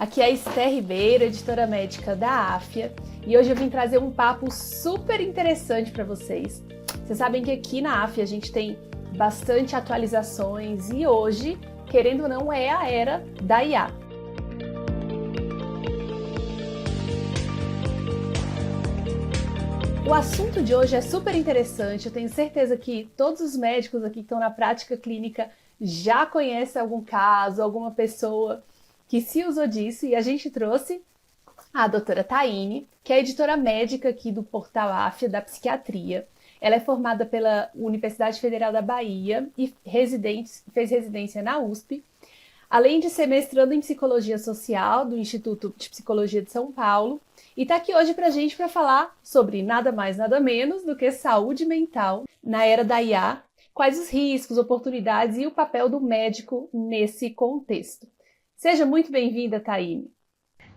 Aqui é a Esther Ribeiro, editora médica da AFIA, e hoje eu vim trazer um papo super interessante para vocês. Vocês sabem que aqui na AFIA a gente tem bastante atualizações e hoje, querendo ou não, é a era da IA. O assunto de hoje é super interessante, eu tenho certeza que todos os médicos aqui que estão na prática clínica já conhecem algum caso, alguma pessoa que se usou disso, e a gente trouxe a doutora Taine, que é editora médica aqui do portal AFIA da Psiquiatria. Ela é formada pela Universidade Federal da Bahia e fez residência na USP, além de ser mestranda em Psicologia Social do Instituto de Psicologia de São Paulo, e está aqui hoje para a gente para falar sobre nada mais, nada menos do que saúde mental na era da IA, quais os riscos, oportunidades e o papel do médico nesse contexto. Seja muito bem-vinda, Taine.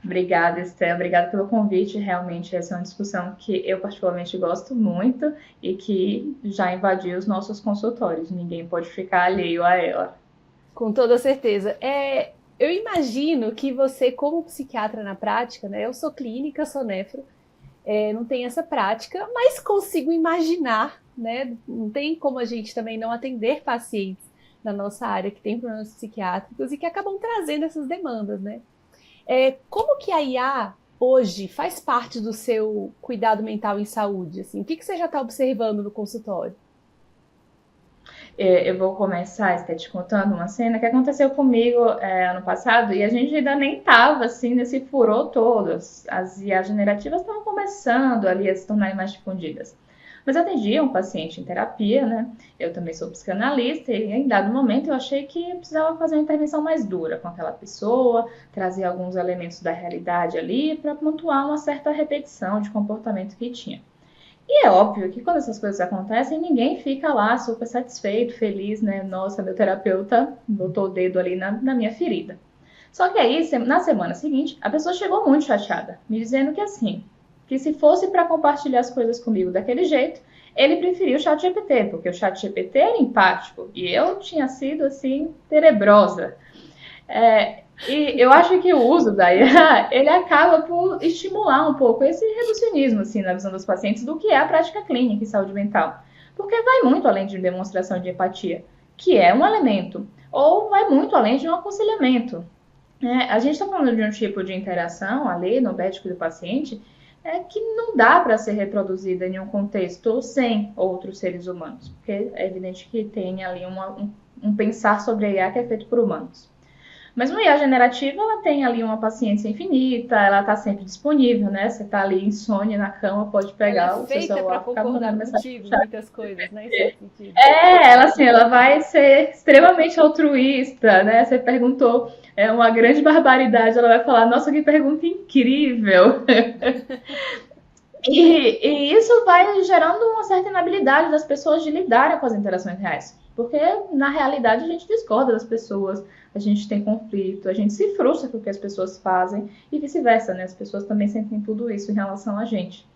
Obrigada, Esther. Obrigada pelo convite. Realmente, essa é uma discussão que eu particularmente gosto muito e que já invadiu os nossos consultórios. Ninguém pode ficar alheio a ela. Com toda certeza. Eu imagino que você, como psiquiatra na prática, né? Eu sou clínica, sou nefro, não tenho essa prática, mas consigo imaginar, né? Não tem como a gente também não atender pacientes na nossa área que tem problemas psiquiátricos e que acabam trazendo essas demandas, né? Como que a IA hoje faz parte do seu cuidado mental em saúde? Assim? O que você já está observando no consultório? Eu vou começar, Esther, te contando uma cena que aconteceu comigo ano passado e a gente ainda nem estava assim, nesse furor todo. As IA generativas estavam começando ali a se tornarem mais difundidas. Mas eu atendia um paciente em terapia, né? Eu também sou psicanalista e em dado momento eu achei que eu precisava fazer uma intervenção mais dura com aquela pessoa, trazer alguns elementos da realidade ali para pontuar uma certa repetição de comportamento que tinha. E é óbvio que quando essas coisas acontecem, ninguém fica lá super satisfeito, feliz, né? Nossa, meu terapeuta botou o dedo ali na minha ferida. Só que aí, na semana seguinte, a pessoa chegou muito chateada, me dizendo que assim, que se fosse para compartilhar as coisas comigo daquele jeito, ele preferiu o ChatGPT, porque o ChatGPT era empático e eu tinha sido assim tenebrosa. E eu acho que o uso da IA, ele acaba por estimular um pouco esse reducionismo assim na visão dos pacientes do que é a prática clínica em saúde mental, porque vai muito além de demonstração de empatia, que é um elemento, ou vai muito além de um aconselhamento. A gente está falando de um tipo de interação ali no médico e do paciente que não dá para ser reproduzida em um contexto sem outros seres humanos, porque é evidente que tem ali um pensar sobre a IA que é feito por humanos. Mas uma IA generativa, ela tem ali uma paciência infinita, ela está sempre disponível, né? Você está ali insônia na cama, pode pegar o seu celular e ficar mandando mensagem contigo, muitas coisas, né? Em certo sentido. Ela assim, ela vai ser extremamente altruísta, né? Você perguntou uma grande barbaridade, ela vai falar, nossa, que pergunta incrível. E isso vai gerando uma certa inabilidade das pessoas de lidarem com as interações reais. Porque, na realidade, a gente discorda das pessoas, a gente tem conflito, a gente se frustra com o que as pessoas fazem e vice-versa, né? As pessoas também sentem tudo isso em relação a gente.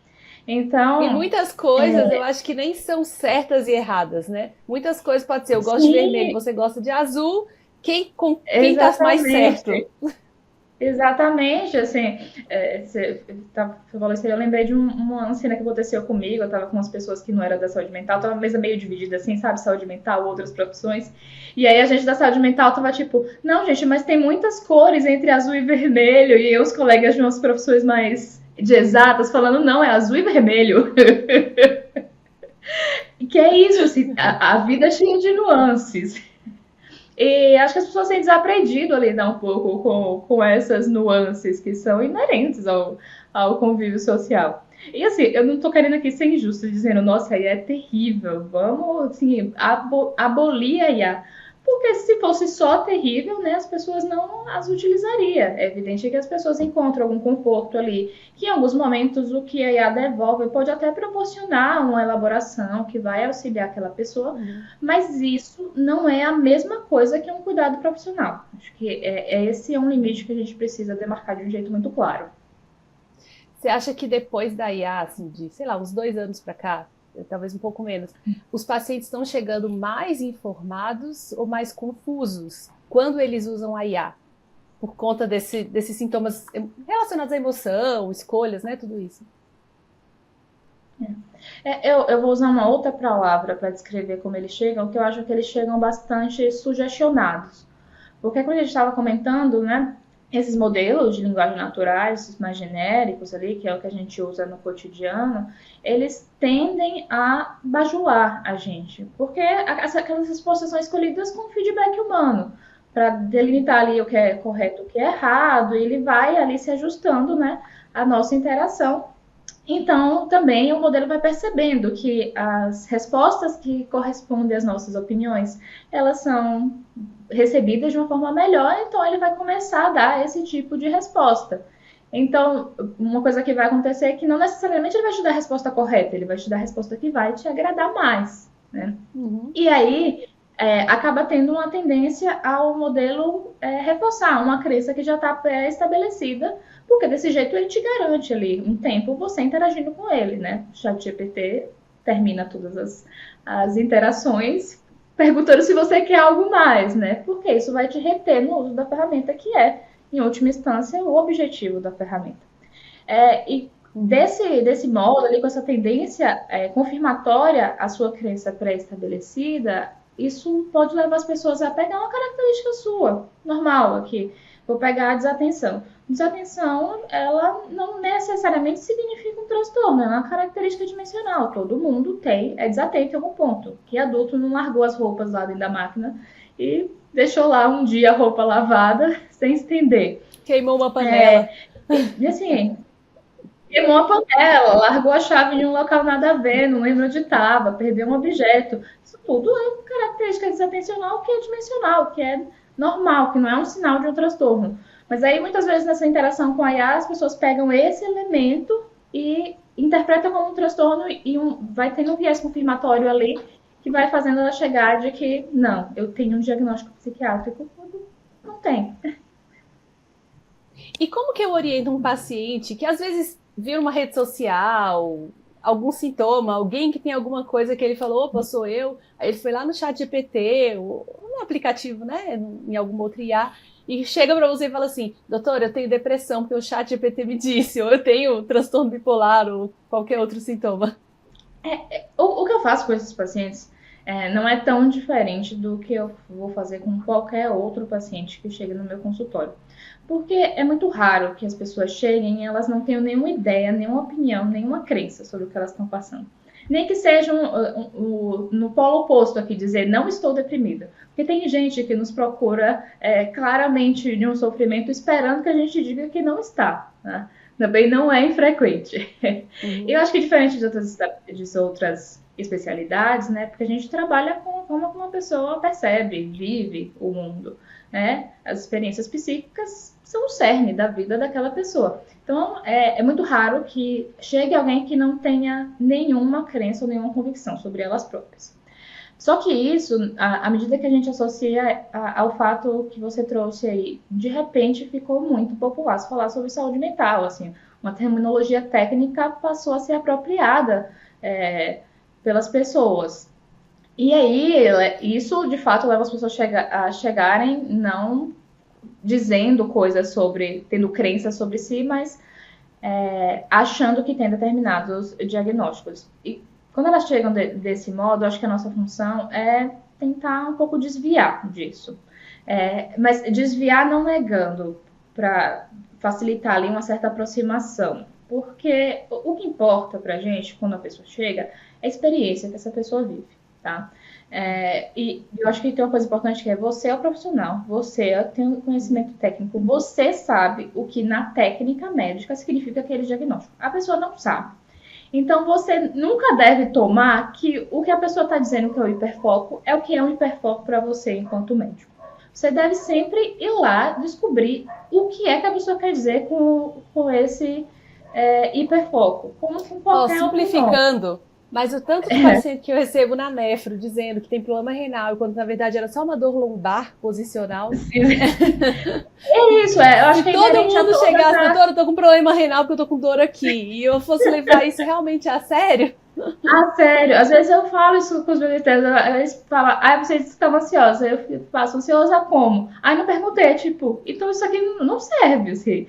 Então, e muitas coisas eu acho que nem são certas e erradas, né? Muitas coisas pode ser, eu gosto de vermelho, você gosta de azul, quem tá mais certo? Exatamente, assim, você falou isso, eu lembrei de uma cena que aconteceu comigo, eu tava com umas pessoas que não eram da saúde mental, tava uma mesa meio dividida assim, sabe, saúde mental, outras profissões, e aí a gente da saúde mental tava tipo, não gente, mas tem muitas cores entre azul e vermelho, e os colegas de umas profissões mais de exatas falando, não, é azul e vermelho. Que é isso, assim, a vida é cheia de nuances. E acho que as pessoas têm desaprendido a lidar um pouco com essas nuances que são inerentes ao convívio social. E assim, eu não tô querendo aqui ser injusto dizendo, nossa, a IA é terrível, vamos assim, abolir a IA. Porque se fosse só terrível, né, as pessoas não as utilizariam. É evidente que as pessoas encontram algum conforto ali, que em alguns momentos o que a IA devolve pode até proporcionar uma elaboração que vai auxiliar aquela pessoa, mas isso não é a mesma coisa que um cuidado profissional. Acho que esse é um limite que a gente precisa demarcar de um jeito muito claro. Você acha que depois da IA, assim, de, sei lá, uns 2 anos para cá, talvez um pouco menos, os pacientes estão chegando mais informados ou mais confusos quando eles usam a IA? por conta desses sintomas relacionados à emoção, escolhas, né? Tudo isso. Eu vou usar uma outra palavra para descrever como eles chegam, que eu acho que eles chegam bastante sugestionados. Porque como a gente estava comentando, né, esses modelos de linguagem naturais, mais genéricos ali, que é o que a gente usa no cotidiano, eles tendem a bajular a gente. Porque aquelas respostas são escolhidas com feedback humano, para delimitar ali o que é correto e o que é errado, e ele vai ali se ajustando, né, à nossa interação. Então, também o modelo vai percebendo que as respostas que correspondem às nossas opiniões, elas são recebidas de uma forma melhor, então ele vai começar a dar esse tipo de resposta. Então, uma coisa que vai acontecer é que não necessariamente ele vai te dar a resposta correta, ele vai te dar a resposta que vai te agradar mais, né? Uhum. E aí, acaba tendo uma tendência ao modelo reforçar uma crença que já está pré-estabelecida, porque desse jeito ele te garante ali um tempo você interagindo com ele, né? O ChatGPT termina todas as interações perguntando se você quer algo mais, né? Porque isso vai te reter no uso da ferramenta, que é, em última instância, o objetivo da ferramenta. E desse modo, ali, com essa tendência confirmatória à sua crença pré-estabelecida, isso pode levar as pessoas a pegar uma característica sua, normal aqui. Vou pegar a desatenção. Desatenção, ela não necessariamente significa um transtorno, é uma característica dimensional. Todo mundo é desatento em algum ponto. Que adulto não largou as roupas lá dentro da máquina e deixou lá um dia a roupa lavada sem estender. Queimou uma panela. E assim, queimou a panela, largou a chave em um local nada a ver, não lembra onde estava, perdeu um objeto. Isso tudo é característica desatencional que é dimensional, que é normal, que não é um sinal de um transtorno. Mas aí, muitas vezes, nessa interação com a IA, as pessoas pegam esse elemento e interpretam como um transtorno e vai tendo um viés confirmatório ali que vai fazendo ela chegar de que, não, eu tenho um diagnóstico psiquiátrico, quando não tem. E como que eu oriento um paciente que, às vezes, viu uma rede social, algum sintoma, alguém que tem alguma coisa que ele falou, opa, sou eu, aí ele foi lá no ChatGPT, ou no aplicativo, né, em alguma outra IA, e chega para você e fala assim, doutor, eu tenho depressão porque o ChatGPT me disse, ou eu tenho transtorno bipolar, ou qualquer outro sintoma. O que eu faço com esses pacientes não é tão diferente do que eu vou fazer com qualquer outro paciente que chega no meu consultório. Porque é muito raro que as pessoas cheguem e elas não tenham nenhuma ideia, nenhuma opinião, nenhuma crença sobre o que elas estão passando. Nem que seja no polo oposto aqui, dizer não estou deprimida. Porque tem gente que nos procura claramente de um sofrimento esperando que a gente diga que não está. Né? Também não é infrequente. Uhum. Eu acho que diferente de outras especialidades, né? Porque a gente trabalha com a forma como a pessoa percebe, vive o mundo. Né? As experiências psíquicas são o cerne da vida daquela pessoa. Então, é muito raro que chegue alguém que não tenha nenhuma crença ou nenhuma convicção sobre elas próprias. Só que isso, à medida que a gente associa ao fato que você trouxe aí, de repente ficou muito popular se falar sobre saúde mental, assim, uma terminologia técnica passou a ser apropriada pelas pessoas. E aí, isso de fato leva as pessoas a chegarem não dizendo coisas tendo crenças sobre si, mas achando que tem determinados diagnósticos. E quando elas chegam desse modo, acho que a nossa função é tentar um pouco desviar disso. Mas desviar não negando, para facilitar ali uma certa aproximação. Porque o que importa pra gente, quando a pessoa chega, é a experiência que essa pessoa vive, tá? E eu acho que tem uma coisa importante que você é o profissional, você tem o conhecimento técnico, você sabe o que na técnica médica significa aquele diagnóstico. A pessoa não sabe. Então, você nunca deve tomar que o que a pessoa está dizendo que é o hiperfoco é o que é um hiperfoco para você enquanto médico. Você deve sempre ir lá descobrir o que é que a pessoa quer dizer com esse hiperfoco. Como com qualquer simplificando, mas o tanto de paciente que eu recebo na nefro dizendo que tem problema renal, quando na verdade era só uma dor lombar posicional. É isso, eu acho que todo mundo chegasse, doutora, eu tô com problema renal porque eu tô com dor aqui, e eu fosse levar isso realmente a sério, Ah, sério, às vezes eu falo isso com os meus internos, eles falam, vocês estão ansiosos, aí eu faço ansiosa como? Aí não perguntei, tipo, então isso aqui não serve, assim.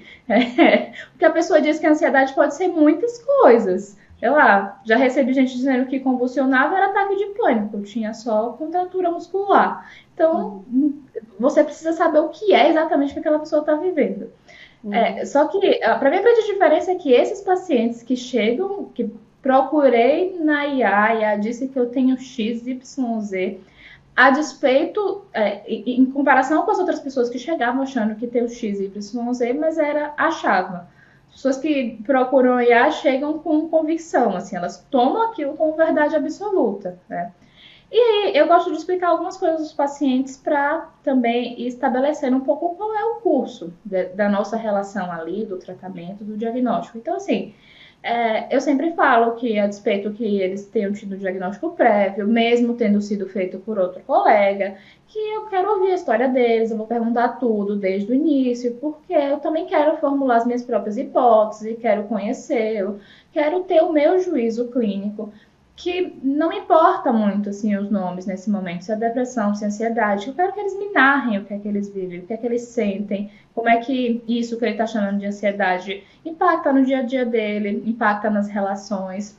Porque a pessoa diz que a ansiedade pode ser muitas coisas. Sei lá, já recebi gente dizendo que convulsionava era ataque de pânico, tinha só contratura muscular. Então, Uhum, você precisa saber o que é exatamente que aquela pessoa está vivendo. uhum, Só que, para mim, a grande diferença é que esses pacientes que chegam, que procurei na IA disse que eu tenho X, Y, Z, a despeito, em comparação com as outras pessoas que chegavam achando que tem o X, Y, Z, mas achava. As pessoas que procuram a IA chegam com convicção, assim, elas tomam aquilo como verdade absoluta, né? E aí eu gosto de explicar algumas coisas aos pacientes para também ir estabelecendo um pouco qual é o curso da nossa relação ali, do tratamento, do diagnóstico. Então, assim, eu sempre falo que, a despeito que eles tenham tido um diagnóstico prévio, mesmo tendo sido feito por outro colega, que eu quero ouvir a história deles, eu vou perguntar tudo desde o início, porque eu também quero formular as minhas próprias hipóteses, quero conhecê-lo, quero ter o meu juízo clínico, que não importa muito assim os nomes nesse momento, se é depressão, se é ansiedade, eu quero que eles me narrem o que é que eles vivem, o que é que eles sentem, como é que isso que ele está chamando de ansiedade impacta no dia a dia dele, impacta nas relações.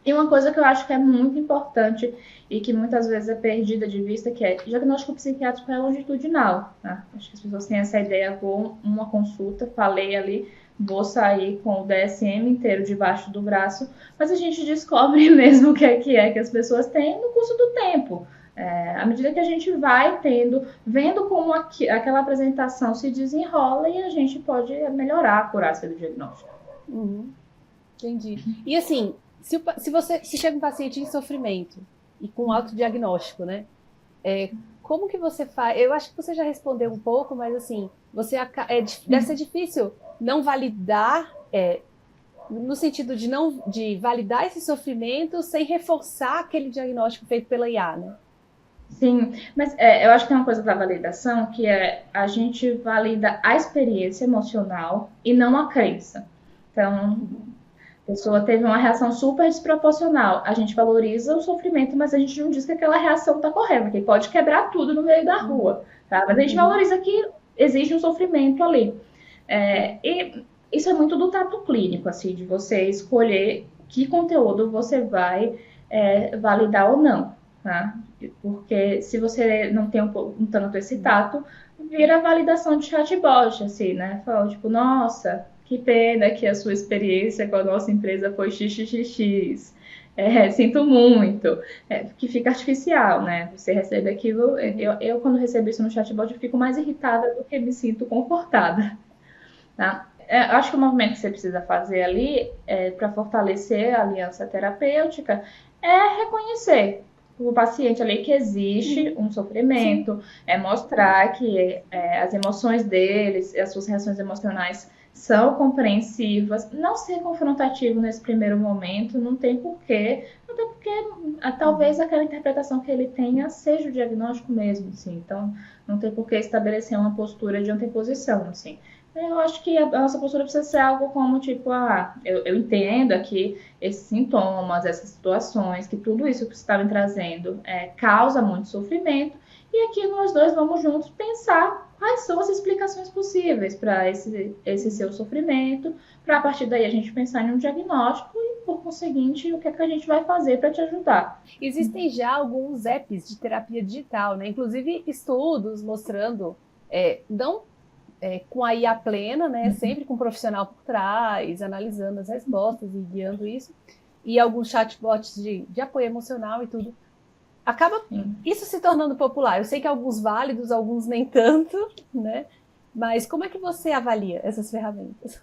E uma coisa que eu acho que é muito importante e que muitas vezes é perdida de vista, que é diagnóstico psiquiátrico é longitudinal. Né? Acho que as pessoas têm essa ideia, vou uma consulta, falei ali, vou sair com o DSM inteiro debaixo do braço, mas a gente descobre mesmo o que é que as pessoas têm no curso do tempo. À medida que a gente vai vendo como aquela apresentação se desenrola e a gente pode melhorar a acurácia do diagnóstico. uhum. Entendi. E assim, se chega um paciente em sofrimento e com autodiagnóstico, né? Como que você faz? Eu acho que você já respondeu um pouco, mas assim, deve ser difícil não validar, no sentido de não de validar esse sofrimento sem reforçar aquele diagnóstico feito pela IA, né? Sim, mas eu acho que tem uma coisa da validação que é a gente valida a experiência emocional e não a crença. Então, Uhum, a pessoa teve uma reação super desproporcional. A gente valoriza o sofrimento, mas a gente não diz que aquela reação está correta, que pode quebrar tudo no meio da uhum, rua, tá? Mas a gente uhum, valoriza que existe um sofrimento ali. E isso é muito do tato clínico, assim, de você escolher que conteúdo você vai validar ou não, tá? Porque se você não tem um tanto esse uhum, tato, vira a validação de chatbot, assim, né? Fala, tipo, nossa, que pena que a sua experiência com a nossa empresa foi xxx. Sinto muito. Que fica artificial, né? Você recebe aquilo. uhum. Quando recebo isso no chatbot, eu fico mais irritada do que me sinto confortada. Tá? Acho que o movimento que você precisa fazer ali, para fortalecer a aliança terapêutica, é reconhecer o paciente ali que existe Uhum. um Sim. sofrimento, é mostrar que as emoções deles, as suas reações emocionais são compreensivas, não ser confrontativo nesse primeiro momento, não tem porquê, até porque talvez Uhum. aquela interpretação que ele tenha seja o diagnóstico mesmo, assim, então não tem porquê estabelecer uma postura de anteposição, assim. Eu acho que a nossa postura precisa ser algo como, tipo, eu entendo aqui esses sintomas, essas situações, que tudo isso que você está me trazendo causa muito sofrimento, e aqui nós dois vamos juntos pensar quais são as explicações possíveis para esse seu sofrimento, para a partir daí a gente pensar em um diagnóstico e, por conseguinte, o que é que a gente vai fazer para te ajudar. Existem já alguns apps de terapia digital, né? Inclusive estudos mostrando, não com a IA plena, né? Sempre com um profissional por trás, analisando as respostas e guiando isso, e alguns chatbots de apoio emocional e tudo. Acaba Sim. isso se tornando popular. Eu sei que alguns válidos, alguns nem tanto, né? Mas como é que você avalia essas ferramentas?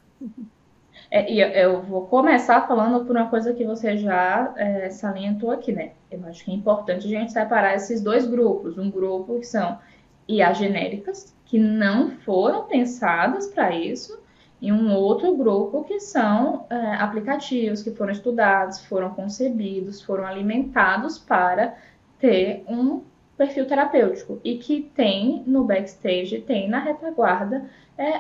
E eu vou começar falando por uma coisa que você já salientou aqui, né? Eu acho que é importante a gente separar esses dois grupos. Um grupo que são IA genéricas, que não foram pensadas para isso, e um outro grupo que são aplicativos que foram estudados, foram concebidos, foram alimentados para ter um perfil terapêutico e que tem no backstage, tem na retaguarda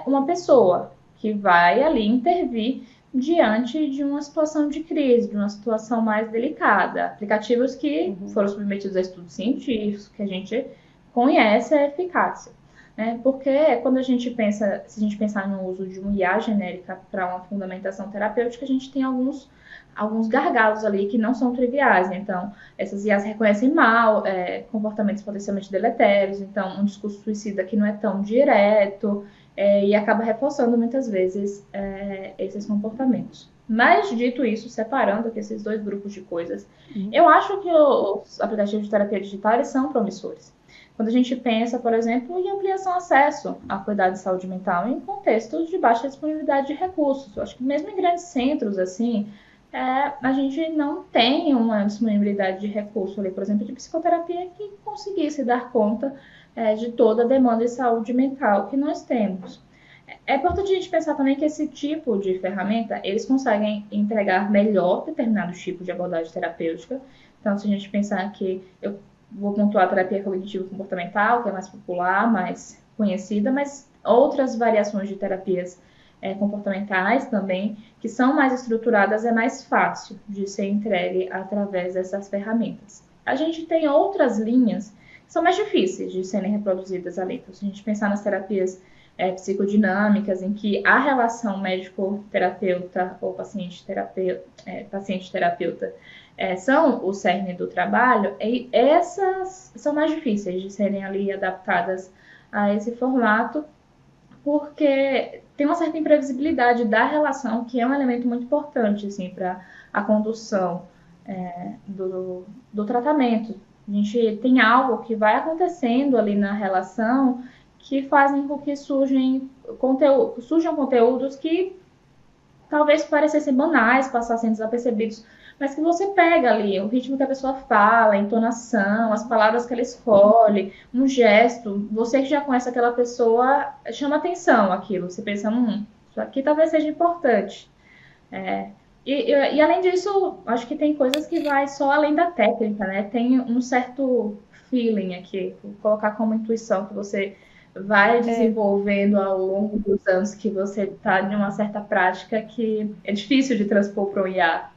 uma pessoa que vai ali intervir diante de uma situação de crise, de uma situação mais delicada. Aplicativos que foram submetidos a estudos científicos, que a gente conhece a eficácia. Né? Porque quando a gente pensa, se a gente pensar no uso de uma IA genérica para uma fundamentação terapêutica, a gente tem alguns gargalos ali que não são triviais. Então, essas IAs reconhecem mal comportamentos potencialmente deletérios, então um discurso suicida que não é tão direto, e acaba reforçando muitas vezes esses comportamentos. Mas, dito isso, separando aqui esses dois grupos de coisas, eu acho que os aplicativos de terapia digital eles são promissores. Quando a gente pensa, por exemplo, em ampliação de acesso a cuidado de saúde mental em contextos de baixa disponibilidade de recursos. Eu acho que mesmo em grandes centros, assim, a gente não tem uma disponibilidade de recurso ali, por exemplo, de psicoterapia que conseguisse dar conta de toda a demanda de saúde mental que nós temos. É importante a gente pensar também que esse tipo de ferramenta, eles conseguem entregar melhor determinados tipos de abordagem terapêutica. Então, se a gente pensar que eu vou pontuar a terapia cognitivo-comportamental, que é mais popular, mais conhecida, mas outras variações de terapias comportamentais também, que são mais estruturadas, é mais fácil de ser entregue através dessas ferramentas. A gente tem outras linhas que são mais difíceis de serem reproduzidas ali. Então, se a gente pensar nas terapias psicodinâmicas, em que a relação médico-terapeuta ou paciente-terapeuta são o cerne do trabalho, e essas são mais difíceis de serem ali adaptadas a esse formato, porque tem uma certa imprevisibilidade da relação, que é um elemento muito importante assim, para a condução do tratamento. A gente tem algo que vai acontecendo ali na relação que fazem com que surjam conteúdos que talvez parecessem banais, passassem desapercebidos, mas que você pega ali o ritmo que a pessoa fala, a entonação, as palavras que ela escolhe, um gesto, você que já conhece aquela pessoa, chama atenção aquilo, você pensa, isso aqui talvez seja importante. E além disso, acho que tem coisas que vai só além da técnica, né? Tem um certo feeling aqui, vou colocar como intuição que você vai desenvolvendo ao longo dos anos que você está em uma certa prática que é difícil de transpor para o IA.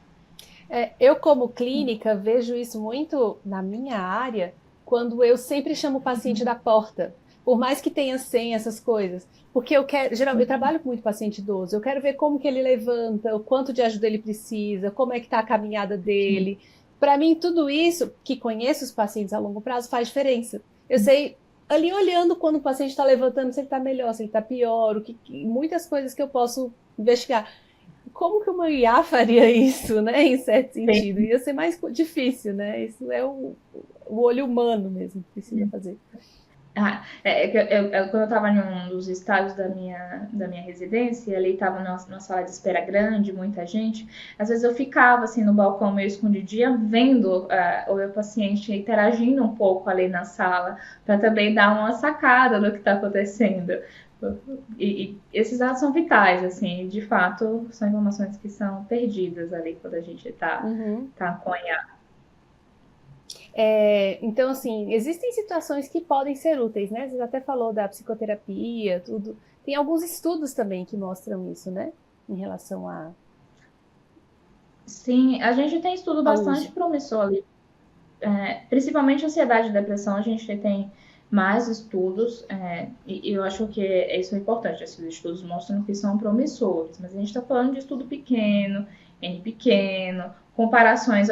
Eu, como clínica, vejo isso muito na minha área, quando eu sempre chamo o paciente da porta, por mais que tenha senha, essas coisas. Porque geralmente, eu trabalho com muito paciente idoso, eu quero ver como que ele levanta, o quanto de ajuda ele precisa, como é que está a caminhada dele. Para mim, tudo isso, que conheço os pacientes a longo prazo, faz diferença. Eu sei, ali olhando quando o paciente está levantando, se ele está melhor, se ele está pior, muitas coisas que eu posso investigar. Como que uma IA faria isso, né? Em certo sentido. Ia ser mais difícil, né? Isso é o olho humano mesmo que precisa fazer. Quando eu estava em um dos estágios da minha residência, ali estava numa sala de espera grande, muita gente, às vezes eu ficava assim no balcão meio escondidinha, vendo o meu paciente interagindo um pouco ali na sala, para também dar uma sacada do que está acontecendo. E esses dados são vitais, assim, de fato, são informações que são perdidas ali quando a gente está com a IA. Então, assim, existem situações que podem ser úteis, né? Você até falou da psicoterapia, tudo. Tem alguns estudos também que mostram isso, né? Em relação a... Sim, a gente tem estudo bastante promissor ali. Principalmente ansiedade e depressão, a gente tem mais estudos, e eu acho que isso é importante. Esses estudos mostram que são promissores, mas a gente está falando de estudo pequeno, N pequeno, comparações.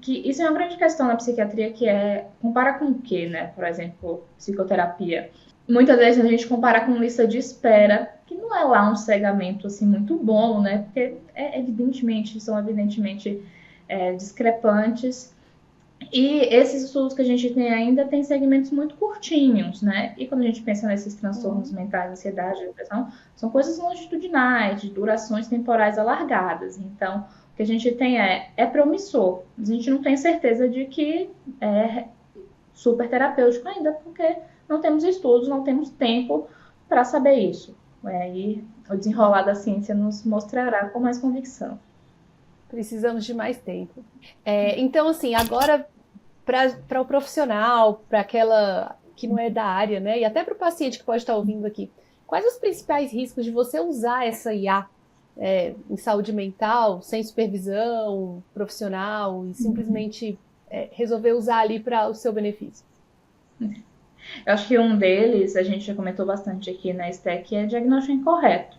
Isso é uma grande questão na psiquiatria, que comparar com o quê, né? Por exemplo, psicoterapia. Muitas vezes a gente compara com lista de espera, que não é lá um cegamento assim, muito bom, né? Porque são evidentemente discrepantes. E esses estudos que a gente tem ainda tem segmentos muito curtinhos, né? E quando a gente pensa nesses transtornos mentais, ansiedade, depressão, são coisas longitudinais, de durações temporais alargadas. Então, o que a gente tem é promissor. A gente não tem certeza de que é super terapêutico ainda, porque não temos estudos, não temos tempo para saber isso. E o desenrolar da ciência nos mostrará com mais convicção. Precisamos de mais tempo. Então, assim, agora, para o profissional, para aquela que não é da área, né? E até para o paciente que pode estar ouvindo aqui, quais os principais riscos de você usar essa IA em saúde mental, sem supervisão profissional e simplesmente resolver usar ali para o seu benefício? Eu acho que um deles, a gente já comentou bastante aqui na STEC, é diagnóstico incorreto.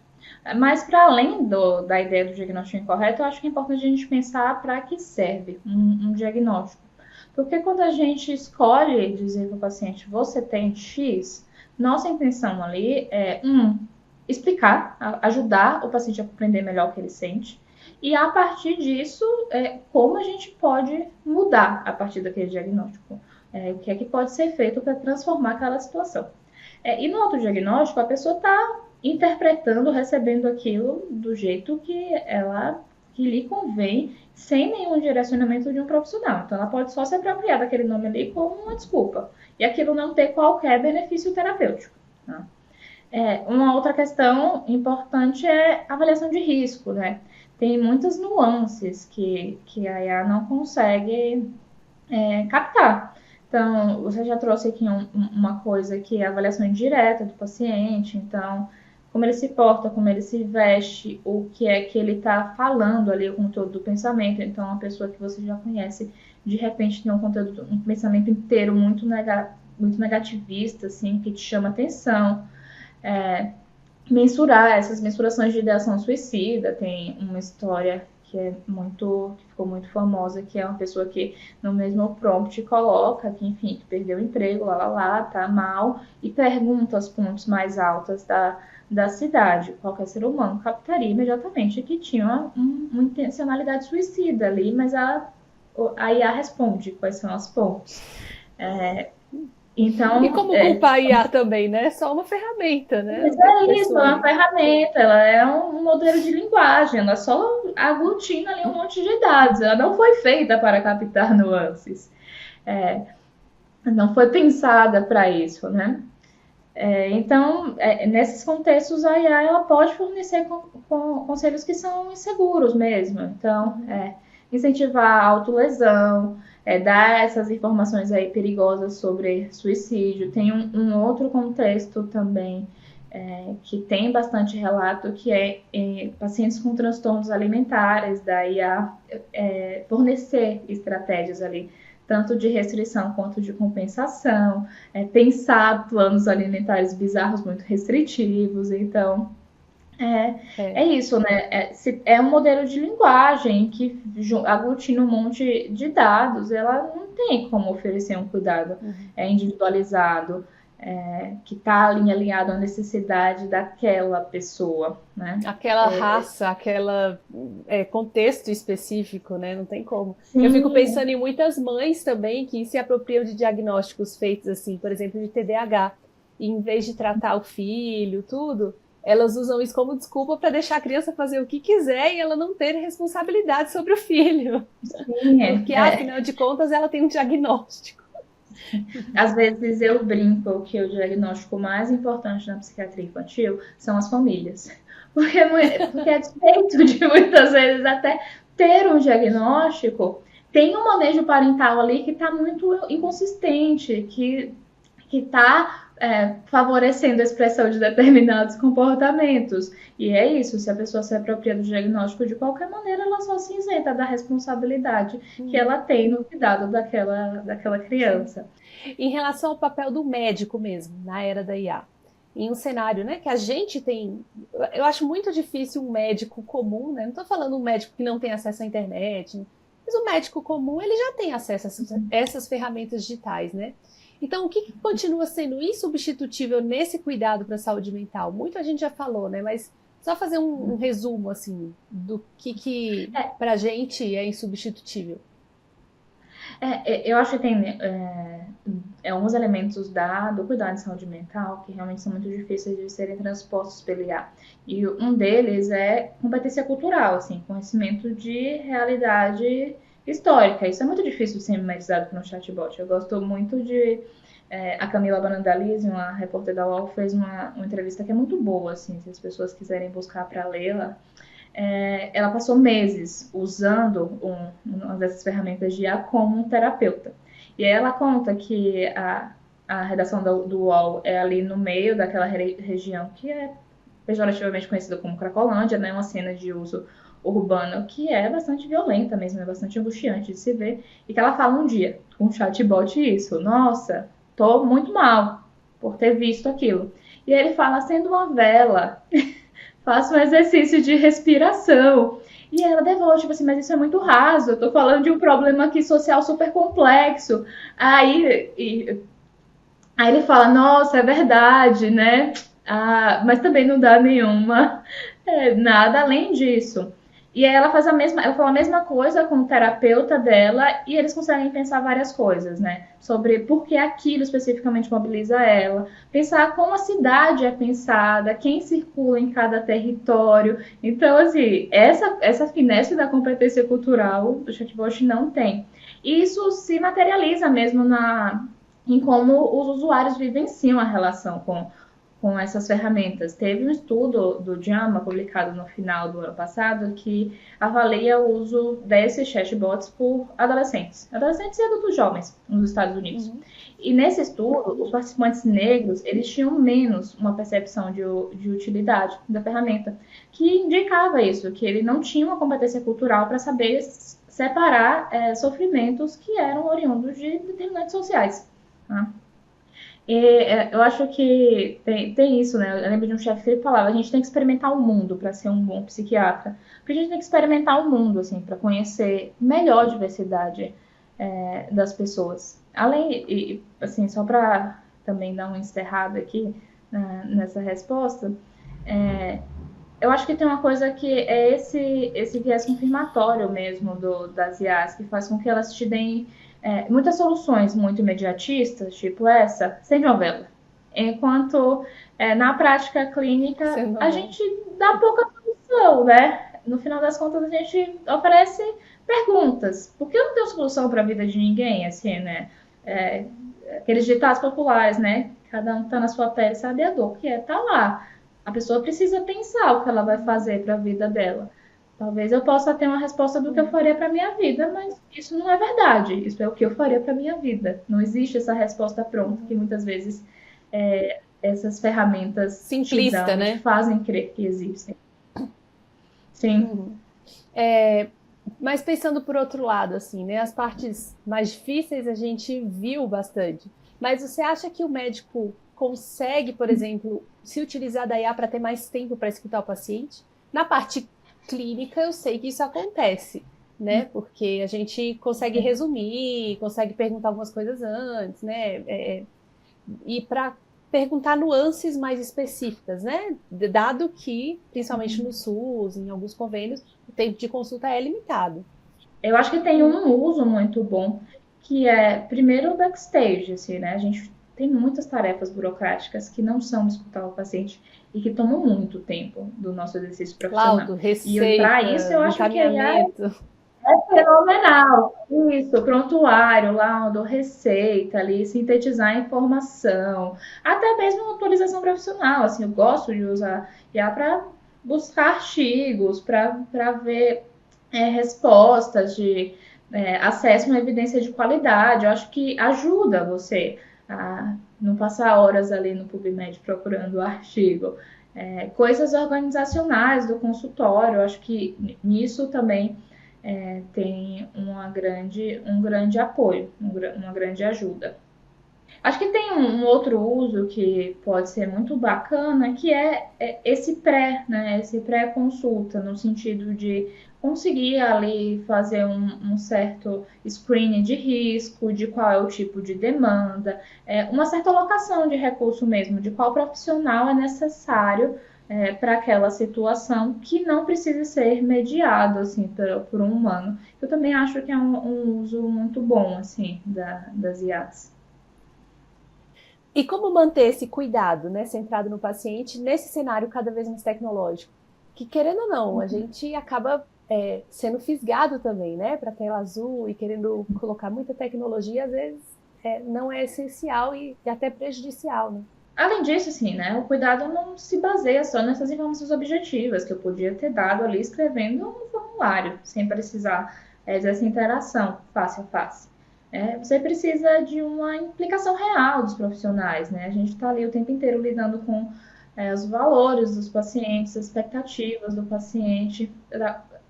Mas, para além da ideia do diagnóstico incorreto, eu acho que é importante a gente pensar para que serve um diagnóstico. Porque quando a gente escolhe dizer para o paciente, você tem X, nossa intenção ali é, explicar, ajudar o paciente a compreender melhor o que ele sente, e a partir disso, como a gente pode mudar a partir daquele diagnóstico. O que é que pode ser feito para transformar aquela situação. E no autodiagnóstico, a pessoa está interpretando, recebendo aquilo do jeito que lhe convém, sem nenhum direcionamento de um profissional. Então, ela pode só se apropriar daquele nome ali como uma desculpa. E aquilo não ter qualquer benefício terapêutico. Tá? Uma outra questão importante é a avaliação de risco, né? Tem muitas nuances que a IA não consegue captar. Então, você já trouxe aqui uma coisa que é a avaliação indireta do paciente. Então, como ele se porta, como ele se veste, o que é que ele está falando ali, o conteúdo do pensamento. Então, uma pessoa que você já conhece, de repente tem um pensamento inteiro muito negativista, assim, que te chama atenção. Mensurar essas mensurações de ideação suicida. Tem uma história que ficou muito famosa, que é uma pessoa que no mesmo prompt coloca que, enfim, que perdeu o emprego, tá mal, e pergunta os pontos mais altos da cidade. Qualquer ser humano captaria imediatamente que tinha uma intencionalidade suicida ali, mas a IA responde quais são os pontos. Então, e como culpar a IA também, né? É só uma ferramenta, né? Mas isso, é uma ferramenta, ela é um modelo de linguagem, ela só aglutina ali um monte de dados, ela não foi feita para captar nuances, não foi pensada para isso, né? Então, nesses contextos, a IA ela pode fornecer conselhos que são inseguros mesmo, então, incentivar a autolesão, dar essas informações aí perigosas sobre suicídio. Tem um outro contexto também que tem bastante relato, que é pacientes com transtornos alimentares, daí fornecer estratégias ali, tanto de restrição quanto de compensação, pensar planos alimentares bizarros muito restritivos, então... É isso, né? É um modelo de linguagem que aglutina um monte de dados, ela não tem como oferecer um cuidado individualizado, que está alinhado à necessidade daquela pessoa, né? Aquela raça, aquele contexto específico, né? Não tem como. Sim. Eu fico pensando em muitas mães também que se apropriam de diagnósticos feitos assim, por exemplo, de TDAH, e em vez de tratar o filho, tudo... elas usam isso como desculpa para deixar a criança fazer o que quiser e ela não ter responsabilidade sobre o filho. Sim, porque, afinal de contas, ela tem um diagnóstico. Às vezes eu brinco que o diagnóstico mais importante na psiquiatria infantil são as famílias. Porque a despeito de muitas vezes até ter um diagnóstico, tem um manejo parental ali que está muito inconsistente, que está favorecendo a expressão de determinados comportamentos. E é isso, se a pessoa se apropria do diagnóstico de qualquer maneira, ela só se isenta da responsabilidade que ela tem no cuidado daquela criança. Em relação ao papel do médico mesmo, na era da IA, em um cenário, né, que a gente tem... Eu acho muito difícil um médico comum, né? Não estou falando um médico que não tem acesso à internet, mas o médico comum, ele já tem acesso a essas ferramentas digitais, né? Então, o que continua sendo insubstituível nesse cuidado para a saúde mental? Muito a gente já falou, né? Mas só fazer um resumo, assim, do que para a gente é insubstituível. Eu acho que tem alguns elementos do cuidado de saúde mental que realmente são muito difíceis de serem transpostos pelo IA. E um deles é competência cultural, assim, conhecimento de realidade histórica. Isso é muito difícil de ser memorizado por um chatbot. Eu gosto muito de... a Camila Banandalize, uma repórter da UOL, fez uma entrevista que é muito boa, assim, se as pessoas quiserem buscar para lê-la. Ela passou meses usando uma dessas ferramentas de IA como um terapeuta. E aí ela conta que a redação do UOL é ali no meio daquela região que é pejorativamente conhecida como Cracolândia, né? Uma cena de uso urbano que é bastante violenta mesmo, é bastante angustiante de se ver, e que ela fala um dia com o chatbot isso, nossa, tô muito mal por ter visto aquilo. E ele fala, acenda uma vela, faça um exercício de respiração. E ela devolve, tipo assim, mas isso é muito raso, eu tô falando de um problema aqui social super complexo. Aí ele fala, nossa, é verdade, né? Ah, mas também não dá nenhuma nada além disso. E aí ela fala a mesma coisa com o terapeuta dela e eles conseguem pensar várias coisas, né? Sobre por que aquilo especificamente mobiliza ela, pensar como a cidade é pensada, quem circula em cada território. Então, assim, essa finesse da competência cultural o chatbot não tem. E isso se materializa mesmo em como os usuários vivenciam a relação com essas ferramentas. Teve um estudo do JAMA, publicado no final do ano passado, que avalia o uso desses chatbots por adolescentes e adultos jovens nos Estados Unidos. Uhum. E nesse estudo, os participantes negros, eles tinham menos uma percepção de utilidade da ferramenta, que indicava isso, que ele não tinha uma competência cultural para saber separar sofrimentos que eram oriundos de determinantes sociais. Tá? Eu acho que tem isso, né? Eu lembro de um chefe que ele falava, a gente tem que experimentar o mundo para ser um bom psiquiatra. Porque a gente tem que experimentar o mundo, assim, para conhecer melhor a diversidade das pessoas. Além, assim, só para também dar uma encerrada aqui nessa resposta, eu acho que tem uma coisa que é esse viés confirmatório mesmo das IAs, que faz com que elas te deem muitas soluções muito imediatistas, tipo essa, sem novela. Enquanto na prática clínica a gente dá pouca solução, né? No final das contas a gente oferece perguntas. Porque eu não tenho solução para a vida de ninguém, assim, né? Aqueles ditados populares, né? Cada um tá na sua pele, sabe a dor que tá lá. A pessoa precisa pensar o que ela vai fazer para a vida dela. Talvez eu possa ter uma resposta do que eu faria para minha vida, mas isso não é verdade. Isso é o que eu faria para minha vida. Não existe essa resposta pronta que muitas vezes essas ferramentas simplista, te dão, né? Te fazem crer que existem. Sim. Uhum. Mas pensando por outro lado, assim, né? As partes mais difíceis a gente viu bastante. Mas você acha que o médico consegue, por exemplo, se utilizar da IA para ter mais tempo para escutar o paciente? Na parte clínica, eu sei que isso acontece, né? Porque a gente consegue resumir, consegue perguntar algumas coisas antes, né? E para perguntar nuances mais específicas, né? Dado que, principalmente no SUS, em alguns convênios, o tempo de consulta é limitado. Eu acho que tem um uso muito bom, que é, primeiro, o backstage, assim, né? A gente tem muitas tarefas burocráticas que não são escutar o paciente e que tomam muito tempo do nosso exercício profissional. Laudo, receita, e para isso eu acho que é fenomenal. Isso, prontuário, laudo, receita ali, sintetizar a informação, até mesmo atualização profissional. Assim, eu gosto de usar IA para buscar artigos, para ver respostas de acesso a uma evidência de qualidade. Eu acho que ajuda você a não passar horas ali no PubMed procurando o artigo. Coisas organizacionais do consultório, eu acho que nisso também tem um grande apoio, uma grande ajuda. Acho que tem um outro uso que pode ser muito bacana, que é esse né? Esse pré-consulta, no sentido de conseguir ali fazer um certo screening de risco, de qual é o tipo de demanda, uma certa alocação de recurso mesmo, de qual profissional é necessário para aquela situação, que não precisa ser mediado assim, por um humano. Eu também acho que é um uso muito bom assim, das IAs. E como manter esse cuidado, né, centrado no paciente, nesse cenário cada vez mais tecnológico? Que, querendo ou não, a gente acaba sendo fisgado também, né, para a tela azul e querendo colocar muita tecnologia, às vezes não é essencial e até prejudicial, né? Além disso, assim, né, o cuidado não se baseia só nessas informações objetivas que eu podia ter dado ali escrevendo um formulário, sem precisar dessa interação face a face. Você precisa de uma implicação real dos profissionais, né? A gente está ali o tempo inteiro lidando com os valores dos pacientes, as expectativas do paciente.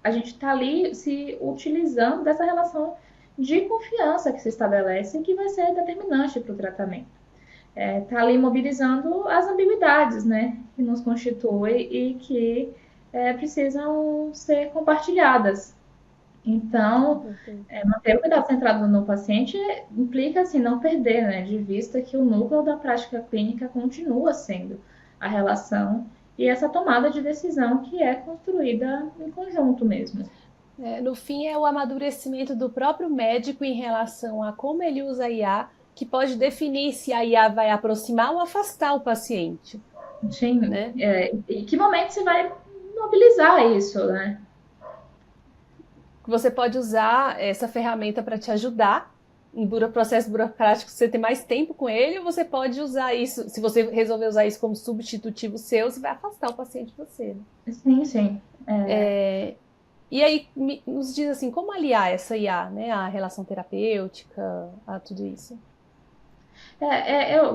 A gente está ali se utilizando dessa relação de confiança que se estabelece e que vai ser determinante para o tratamento. Está ali mobilizando as ambiguidades, né, que nos constituem e que precisam ser compartilhadas. Então, manter o cuidado centrado no paciente implica, assim, não perder, né, de vista que o núcleo da prática clínica continua sendo a relação e essa tomada de decisão que é construída em conjunto mesmo. No fim, é o amadurecimento do próprio médico em relação a como ele usa a IA, que pode definir se a IA vai aproximar ou afastar o paciente. Sim, né? Em que momento você vai mobilizar isso, né? Você pode usar essa ferramenta para te ajudar em processo burocrático, você ter mais tempo com ele, ou você pode usar isso, se você resolver usar isso como substitutivo seu, você vai afastar o paciente de você. Né? Sim, sim. E aí, nos diz assim, como aliar essa IA, né, a relação terapêutica, a tudo isso?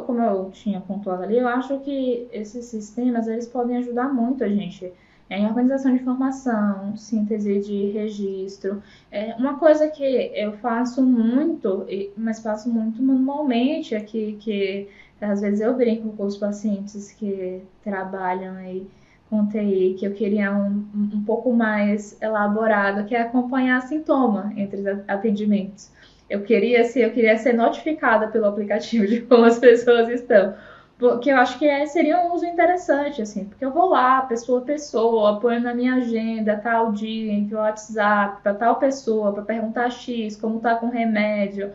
Como eu tinha pontuado ali, eu acho que esses sistemas, eles podem ajudar muito a gente em organização de informação, síntese de registro. Uma coisa que eu faço muito, mas faço muito manualmente aqui, que às vezes eu brinco com os pacientes que trabalham aí com TI, que eu queria um pouco mais elaborado, que é acompanhar sintoma entre os atendimentos. Eu queria ser notificada pelo aplicativo de como as pessoas estão. Porque eu acho que seria um uso interessante, assim, porque eu vou lá, pessoa a pessoa, ponho na minha agenda, tal dia, envio o WhatsApp para tal pessoa, para perguntar X, como tá com o remédio.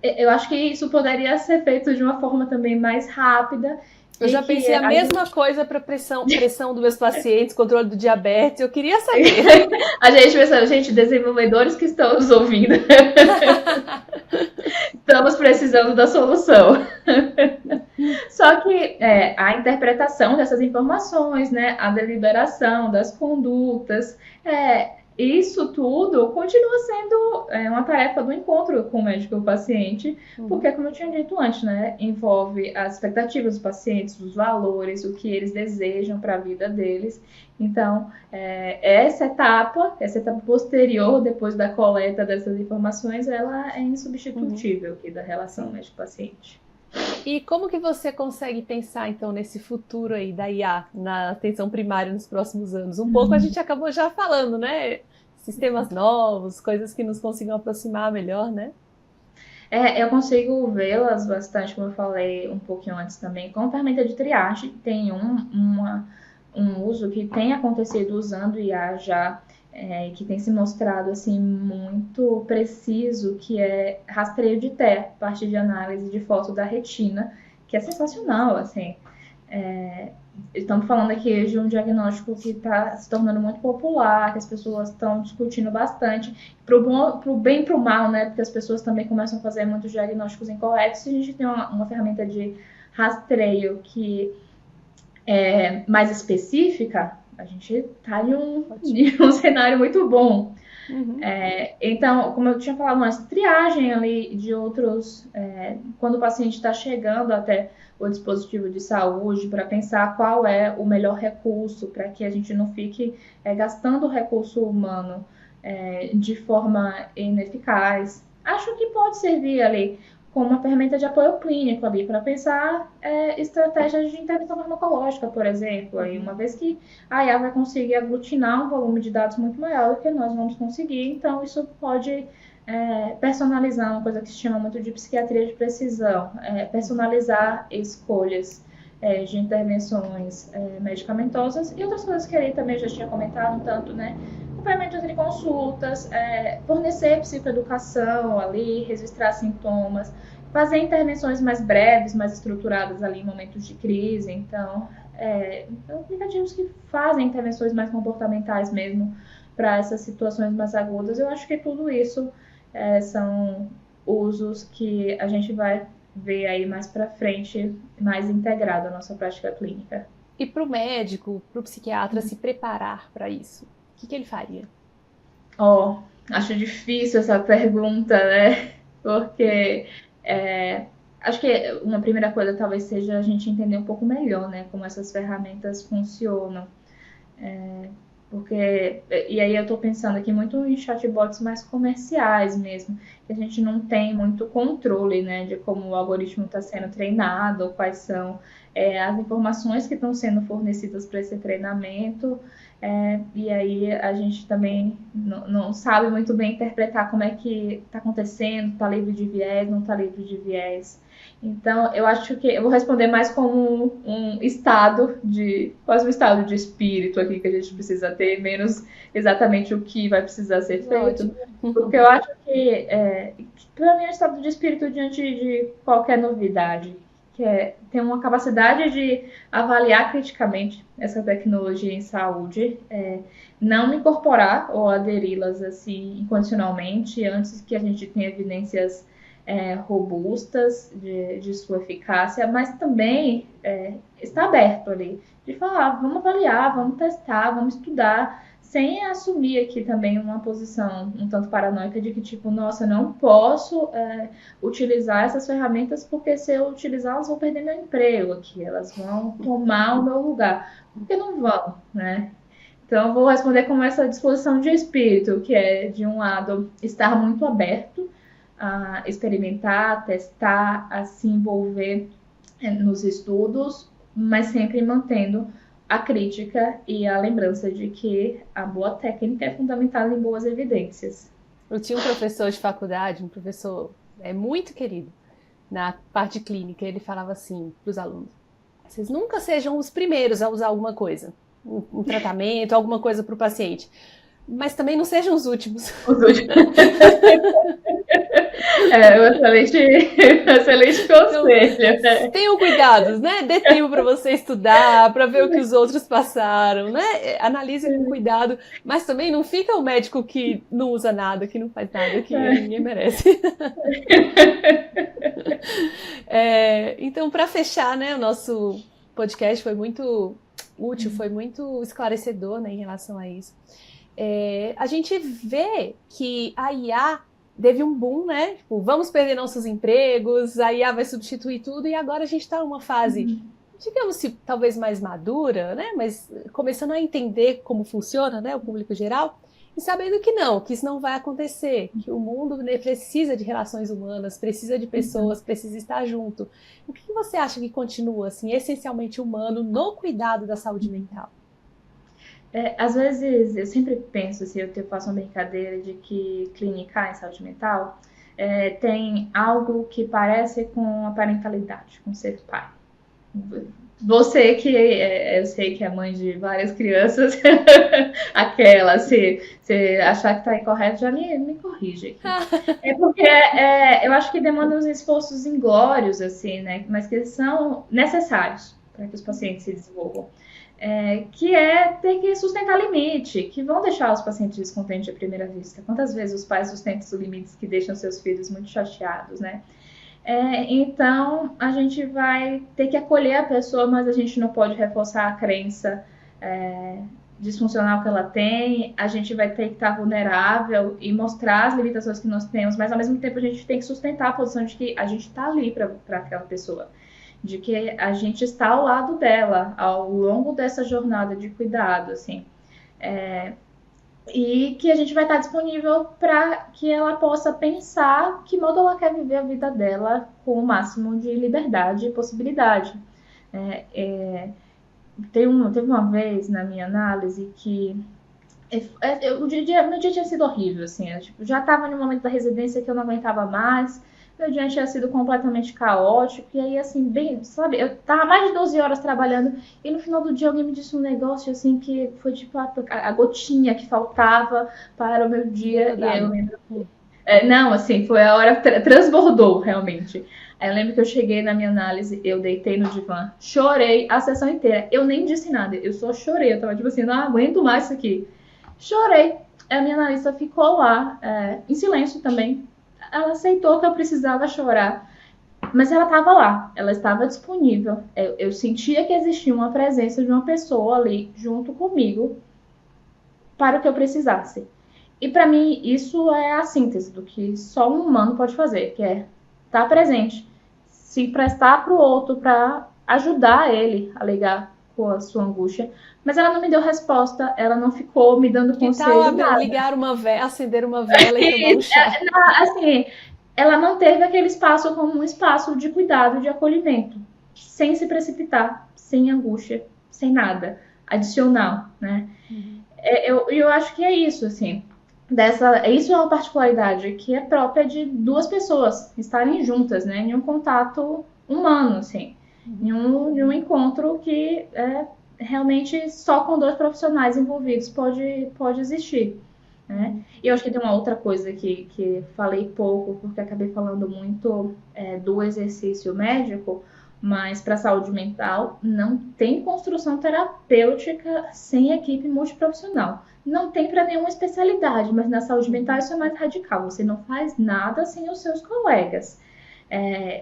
Eu acho que isso poderia ser feito de uma forma também mais rápida. Eu já pensei a mesma coisa para pressão dos meus pacientes, controle do diabetes, eu queria saber. A gente pensando, gente, desenvolvedores que estão nos ouvindo. Estamos precisando da solução. Só que a interpretação dessas informações, né, a deliberação das condutas, isso tudo continua sendo uma tarefa do encontro com o médico e o paciente, porque, como eu tinha dito antes, né, envolve as expectativas dos pacientes, os valores, o que eles desejam para a vida deles. Então, essa etapa posterior, depois da coleta dessas informações, ela é insubstitutível aqui da relação médico-paciente. E como que você consegue pensar, então, nesse futuro aí da IA na atenção primária nos próximos anos? Um pouco a gente acabou já falando, né? Sistemas novos, coisas que nos consigam aproximar melhor, né? Eu consigo vê-las bastante, como eu falei um pouquinho antes também, com ferramenta de triagem. Tem um uso que tem acontecido usando IA já, que tem se mostrado assim muito preciso, que é rastreio de TER, a partir de análise de foto da retina, que é sensacional, assim. Estamos falando aqui de um diagnóstico que está se tornando muito popular, que as pessoas estão discutindo bastante, pro bem e pro mal, né? Porque as pessoas também começam a fazer muitos diagnósticos incorretos. Se a gente tem uma ferramenta de rastreio que é mais específica, a gente está em um cenário muito bom. Então, como eu tinha falado antes, triagem ali de outros, quando o paciente está chegando até o dispositivo de saúde, para pensar qual é o melhor recurso, para que a gente não fique gastando o recurso humano de forma ineficaz. Acho que pode servir ali como uma ferramenta de apoio clínico ali, para pensar estratégias de intervenção farmacológica, por exemplo. Aí, uma vez que a IA vai conseguir aglutinar um volume de dados muito maior do que nós vamos conseguir, então isso pode personalizar, uma coisa que se chama muito de psiquiatria de precisão, personalizar escolhas de intervenções medicamentosas e outras coisas que ele também já tinha comentado, tanto, né? Acompanhamento entre consultas, fornecer psicoeducação ali, registrar sintomas, fazer intervenções mais breves, mais estruturadas ali em momentos de crise. Então, aplicativos que fazem intervenções mais comportamentais mesmo para essas situações mais agudas. Eu acho que tudo isso são usos que a gente vai ver aí mais para frente, mais integrado à nossa prática clínica. E para o médico, para o psiquiatra se preparar para isso? O que ele faria? Acho difícil essa pergunta, né? Porque acho que uma primeira coisa talvez seja a gente entender um pouco melhor, né, como essas ferramentas funcionam. Porque, e aí eu estou pensando aqui muito em chatbots mais comerciais mesmo, que a gente não tem muito controle, né, de como o algoritmo está sendo treinado, ou quais são as informações que estão sendo fornecidas para esse treinamento, e aí a gente também não sabe muito bem interpretar como é que está acontecendo, está livre de viés, não está livre de viés. Então, eu acho que eu vou responder mais como um estado de, quase um estado de espírito aqui que a gente precisa ter, menos exatamente o que vai precisar ser feito. Porque eu acho que, para mim, é um estado de espírito diante de qualquer novidade, que é ter uma capacidade de avaliar criticamente essa tecnologia em saúde, não incorporar ou aderi-las assim incondicionalmente, antes que a gente tenha evidências robustas de sua eficácia, mas também está aberto ali, de falar, vamos avaliar, vamos testar, vamos estudar, sem assumir aqui também uma posição um tanto paranoica de que, tipo, nossa, eu não posso utilizar essas ferramentas porque se eu utilizá-las vou perder meu emprego aqui, elas vão tomar o meu lugar, porque não vão, né? Então, eu vou responder com essa disposição de espírito, que é, de um lado, estar muito aberto a experimentar, a testar, a se envolver nos estudos, mas sempre mantendo a crítica e a lembrança de que a boa técnica é fundamentada em boas evidências. Eu tinha um professor de faculdade, um professor muito querido na parte clínica, ele falava assim para os alunos: vocês nunca sejam os primeiros a usar alguma coisa, um tratamento, alguma coisa para o paciente, mas também não sejam os últimos. Os últimos. Excelente conselho. Então, tenham cuidados, né? Dê tempo para você estudar, para ver o que os outros passaram, né? Analise com cuidado, mas também não fica o médico que não usa nada, que não faz nada, que ninguém merece. Então, para fechar, né, o nosso podcast foi muito útil, foi muito esclarecedor, né, em relação a isso. A gente vê que a IA teve um boom, né? Tipo, vamos perder nossos empregos, a IA vai substituir tudo, e agora a gente está numa fase, digamos, talvez mais madura, né? Mas começando a entender como funciona, né? O público geral, e sabendo que isso não vai acontecer, que o mundo, né, precisa de relações humanas, precisa de pessoas, precisa estar junto. O que você acha que continua, assim, essencialmente humano no cuidado da saúde mental? Às vezes, eu sempre penso, assim, eu faço uma brincadeira de que clinicar em saúde mental tem algo que parece com a parentalidade, com ser pai. Você que eu sei que é mãe de várias crianças, aquela, se achar que está incorreto, já me corrige aqui. Porque eu acho que demanda uns esforços inglórios, assim, né? Mas que são necessários para que os pacientes se desenvolvam. Que é ter que sustentar limite, que vão deixar os pacientes descontentes à primeira vista. Quantas vezes os pais sustentam os limites que deixam seus filhos muito chateados, né? Então, a gente vai ter que acolher a pessoa, mas a gente não pode reforçar a crença disfuncional que ela tem. A gente vai ter que estar vulnerável e mostrar as limitações que nós temos, mas ao mesmo tempo a gente tem que sustentar a posição de que a gente está ali para aquela pessoa, de que a gente está ao lado dela ao longo dessa jornada de cuidado, assim. E que a gente vai estar disponível para que ela possa pensar que modo ela quer viver a vida dela com o máximo de liberdade e possibilidade. Teve uma vez na minha análise que meu dia tinha sido horrível, assim, já estava no momento da residência que eu não aguentava mais, meu dia tinha sido completamente caótico, e aí, assim, bem, sabe, eu tava mais de 12 horas trabalhando, e no final do dia alguém me disse um negócio, assim, que foi tipo a gotinha que faltava para o meu dia, e aí eu lembro não, assim, foi a hora, transbordou, realmente. Aí eu lembro que eu cheguei na minha análise, eu deitei no divã, chorei a sessão inteira, eu nem disse nada, eu só chorei, eu tava tipo assim, não aguento mais isso aqui. Chorei, a minha analista ficou lá, em silêncio também. Ela aceitou que eu precisava chorar, mas ela estava lá, ela estava disponível. Eu sentia que existia uma presença de uma pessoa ali junto comigo para o que eu precisasse. E para mim isso é a síntese do que só um humano pode fazer, que é estar presente. se emprestar para o outro para ajudar ele a lidar com a sua angústia. Mas ela não me deu resposta, ela não ficou me dando Que conselho, tal nada. ligar uma vela, acender uma vela e tomar um chá? Assim, ela não teve aquele espaço como um espaço de cuidado, de acolhimento, sem se precipitar, sem angústia, sem nada adicional, né? Eu acho que é isso, assim. Isso é uma particularidade que é própria de duas pessoas estarem juntas, né? Em um contato humano, assim. Em um encontro que realmente só com dois profissionais envolvidos pode existir. Né? E eu acho que tem uma outra coisa que falei pouco, porque acabei falando muito do exercício médico, mas para a saúde mental não tem construção terapêutica sem equipe multiprofissional. Não tem para nenhuma especialidade, mas na saúde mental isso é mais radical. Você não faz nada sem os seus colegas.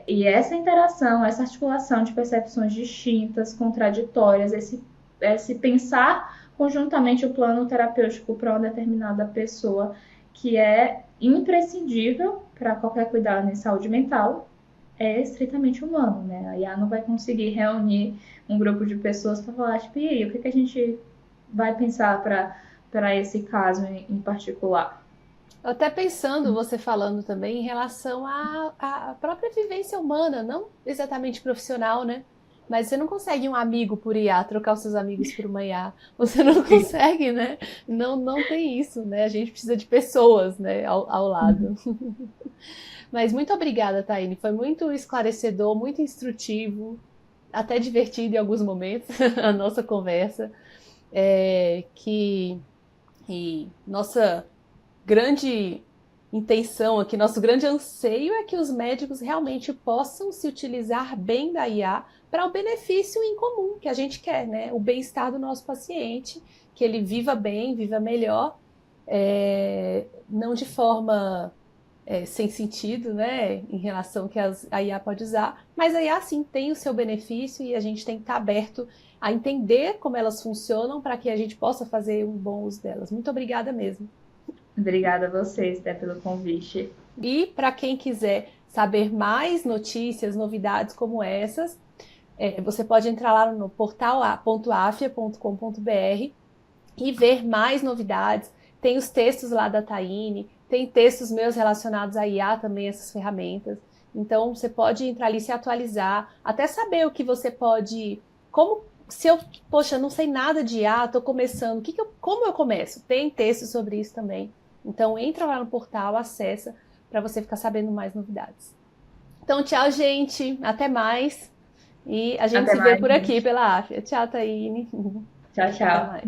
E essa interação, essa articulação de percepções distintas, contraditórias, esse pensar conjuntamente o plano terapêutico para uma determinada pessoa, que é imprescindível para qualquer cuidado em saúde mental, é estritamente humano, né? A IA não vai conseguir reunir um grupo de pessoas para falar, tipo, e aí, o que a gente vai pensar para esse caso em particular? Até pensando, você falando também em relação à própria vivência humana, não exatamente profissional, né? Mas você não consegue um amigo por IA, trocar os seus amigos por uma IA. Você não consegue, né? Não tem isso, né? A gente precisa de pessoas, né, ao lado. Mas muito obrigada, Taine. Foi muito esclarecedor, muito instrutivo, até divertido em alguns momentos a nossa conversa. E nossa grande intenção aqui, nosso grande anseio é que os médicos realmente possam se utilizar bem da IA para o benefício em comum que a gente quer, né? O bem-estar do nosso paciente, que ele viva bem, viva melhor, não de forma sem sentido, né? Em relação que a IA pode usar, mas a IA sim tem o seu benefício e a gente tem que estar aberto a entender como elas funcionam para que a gente possa fazer um bom uso delas. Muito obrigada mesmo. Obrigada a vocês, pelo convite. E para quem quiser saber mais notícias, novidades como essas, você pode entrar lá no portal.afia.com.br e ver mais novidades. Tem os textos lá da Taine, tem textos meus relacionados a IA também, essas ferramentas. Então você pode entrar ali, se atualizar, até saber o que você pode... Se eu, poxa, não sei nada de IA, estou começando, como eu começo? Tem texto sobre isso também. Então entra lá no portal, acessa, para você ficar sabendo mais novidades. Então tchau, gente. Até mais. E a gente se vê por aqui pela Afia. Tchau, Taine. Tchau, Até tchau. mais.